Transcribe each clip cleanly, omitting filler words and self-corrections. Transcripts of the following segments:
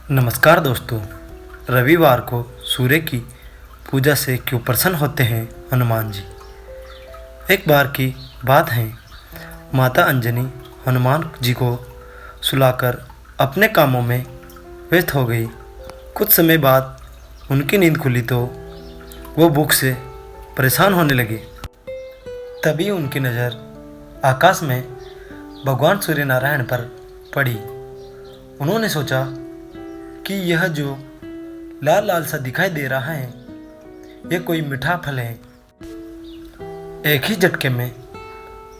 नमस्कार दोस्तों। रविवार को सूर्य की पूजा से क्यों प्रसन्न होते हैं हनुमान जी। एक बार की बात है, माता अंजनी हनुमान जी को सुलाकर अपने कामों में व्यस्त हो गई। कुछ समय बाद उनकी नींद खुली तो वो भूख से परेशान होने लगे। तभी उनकी नज़र आकाश में भगवान सूर्य नारायण पर पड़ी। उन्होंने सोचा कि यह जो लाल लाल सा दिखाई दे रहा है, यह कोई मीठा फल है। एक ही झटके में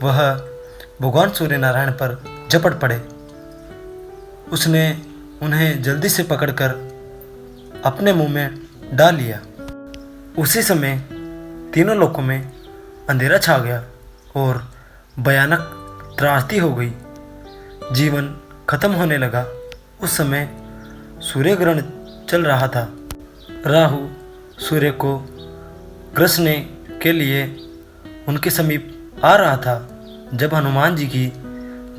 वह भगवान सूर्य नारायण पर झपट पड़े। उसने उन्हें जल्दी से पकड़कर अपने मुंह में डाल लिया। उसी समय तीनों लोकों में अंधेरा छा गया और भयानक त्रासदी हो गई। जीवन खत्म होने लगा। उस समय सूर्य ग्रहण चल रहा था। राहु सूर्य को ग्रसने के लिए उनके समीप आ रहा था। जब हनुमान जी की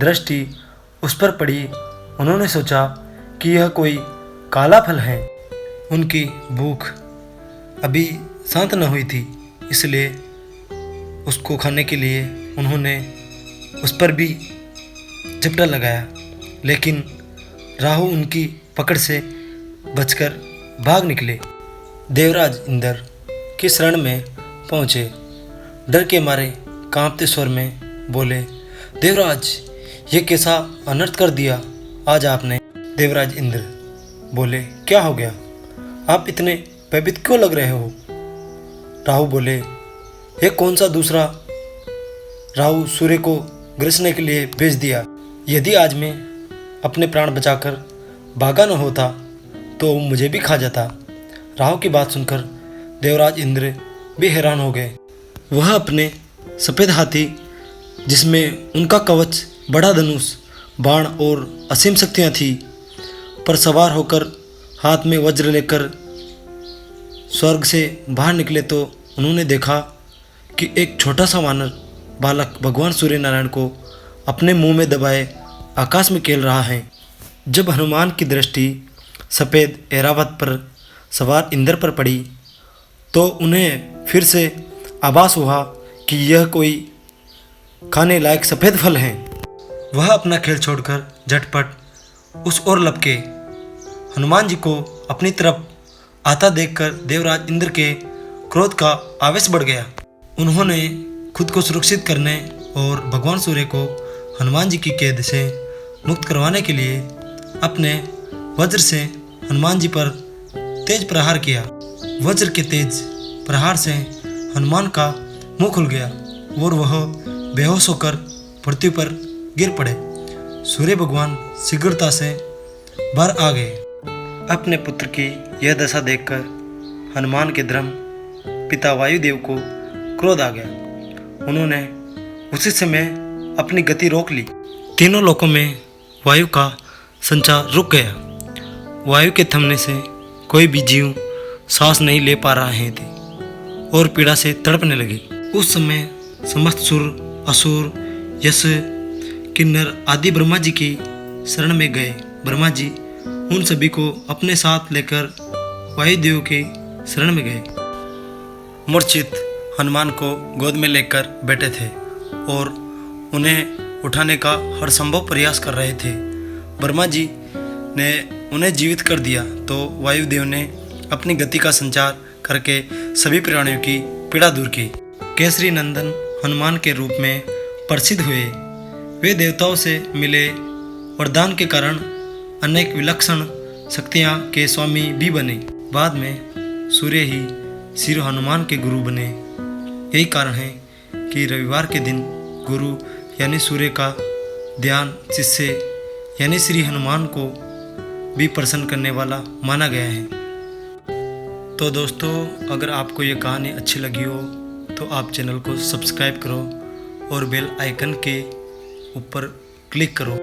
दृष्टि उस पर पड़ी, उन्होंने सोचा कि यह कोई काला फल है। उनकी भूख अभी शांत न हुई थी, इसलिए उसको खाने के लिए उन्होंने उस पर भी झपटा लगाया, लेकिन राहु उनकी पकड़ से बचकर भाग निकले। देवराज इंद्र की शरण में पहुँचे। डर के मारे कांपते स्वर में बोले, देवराज, ये कैसा अनर्थ कर दिया आज आपने। देवराज इंद्र बोले, क्या हो गया? आप इतने भयभीत क्यों लग रहे हो? राहु बोले, ये कौन सा दूसरा राहु सूर्य को ग्रसने के लिए भेज दिया। यदि आज मैं अपने प्राण बचाकर भागा न होता तो मुझे भी खा जाता। राहु की बात सुनकर देवराज इंद्र भी हैरान हो गए। वह अपने सफ़ेद हाथी, जिसमें उनका कवच, बड़ा धनुष, बाण और असीम शक्तियाँ थी, पर सवार होकर हाथ में वज्र लेकर स्वर्ग से बाहर निकले तो उन्होंने देखा कि एक छोटा सा वानर बालक भगवान सूर्य नारायण को अपने मुंह में दबाए आकाश में खेल रहा है। जब हनुमान की दृष्टि सफ़ेद ऐरावत पर सवार इंद्र पर पड़ी तो उन्हें फिर से आभास हुआ कि यह कोई खाने लायक सफ़ेद फल है। वह अपना खेल छोड़कर झटपट उस ओर लपके। हनुमान जी को अपनी तरफ आता देखकर देवराज इंद्र के क्रोध का आवेश बढ़ गया। उन्होंने खुद को सुरक्षित करने और भगवान सूर्य को हनुमान जी की कैद से मुक्त करवाने के लिए अपने वज्र से हनुमान जी पर तेज प्रहार किया। वज्र के तेज प्रहार से हनुमान का मुंह खुल गया और वह बेहोश होकर पृथ्वी पर गिर पड़े। सूर्य भगवान शीघ्रता से बाहर आ गए। अपने पुत्र की यह दशा देखकर हनुमान के धर्म पिता वायुदेव को क्रोध आ गया। उन्होंने उसी समय अपनी गति रोक ली। तीनों लोकों में वायु का संचार रुक गया। वायु के थमने से कोई भी जीव सांस नहीं ले पा रहे थे और पीड़ा से तड़पने लगे। उस समय समस्त सुर, असुर, यश, किन्नर आदि ब्रह्मा जी की शरण में गए। ब्रह्मा जी उन सभी को अपने साथ लेकर वायुदेव के शरण में गए। मूर्छित हनुमान को गोद में लेकर बैठे थे और उन्हें उठाने का हर संभव प्रयास कर रहे थे। ब्रह्मा जी ने उन्हें जीवित कर दिया तो वायुदेव ने अपनी गति का संचार करके सभी प्राणियों की पीड़ा दूर की। केसरी नंदन हनुमान के रूप में प्रसिद्ध हुए। वे देवताओं से मिले। वरदान के कारण अनेक विलक्षण शक्तियाँ के स्वामी भी बने। बाद में सूर्य ही श्री हनुमान के गुरु बने। यही कारण है कि रविवार के दिन गुरु यानी सूर्य का ध्यान शिष्य यानी श्री हनुमान को भी प्रसन्न करने वाला माना गया है। तो दोस्तों, अगर आपको ये कहानी अच्छी लगी हो तो आप चैनल को सब्सक्राइब करो और बेल आइकन के ऊपर क्लिक करो।